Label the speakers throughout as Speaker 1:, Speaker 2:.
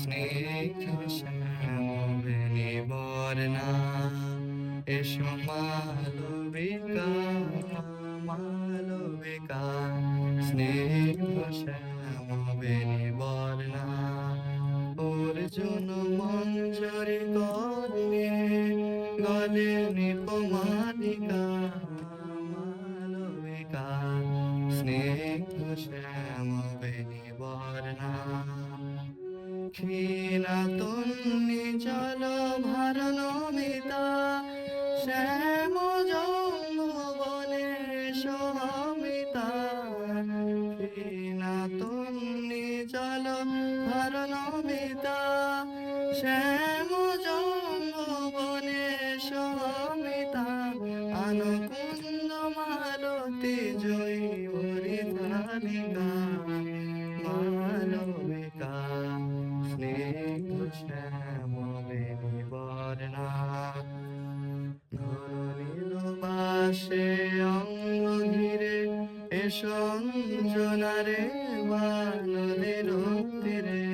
Speaker 1: স্নিগ্ধ শ্যামবেণী বর্ণা, এসো মালবিকা, মালবিকা। স্নিগ্ধ শ্যামবেণী বর্ণা, অর্জুন মঞ্জরি কর্ণে, গলে নিপমালিকা, মালবিকা। স্নিগ্ধ শ্যামবেণী বর্ণা, ক্ষীণতন্নি জল ভারনমিতা, শ্যাম জম্বনে সহমিতা। ক্ষীণতন্নি জল ভারনমিতা, শ্যাম জম্বনে সহমিতা। আনকুন্দ মালতী জয়ী হরিধারিকা, মালবিকা। স্নিগ্ধ শ্যামবেণী বর্ণা, ঘন নীল বাসে অঙ্গ ঘিরে, এসো অঞ্জনারে বানদের তীরে।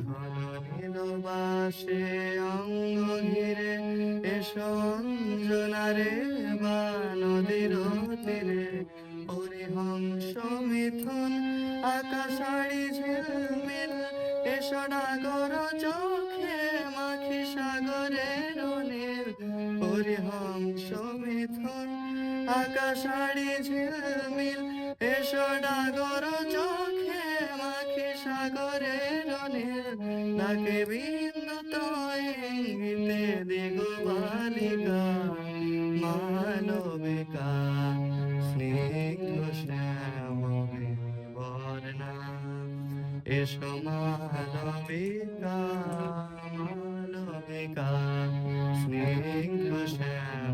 Speaker 1: ঘন নীল বাসে অঙ্গ ঘিরে, এসো অঞ্জনারে বানদের তীরে। হরিহংস মিথুন আকাশাড়ি ঝিলমিল, এসো ডাগর চোখে মাখি সাগরের নীল। হরিহংস মিথুন আকাশাড়ি ঝিলমিল, এসো ডাগর চোখে মাখি সাগরের নীল। ডাকে বিন্দু ইঙ্গিতে দিগো বালিকা, মালবিকা। স্নিগ্ধ শ্যামবেণী বর্ণা, এসো মালবিকা, মালবিকা। স্নিগ্ধ শ্যাম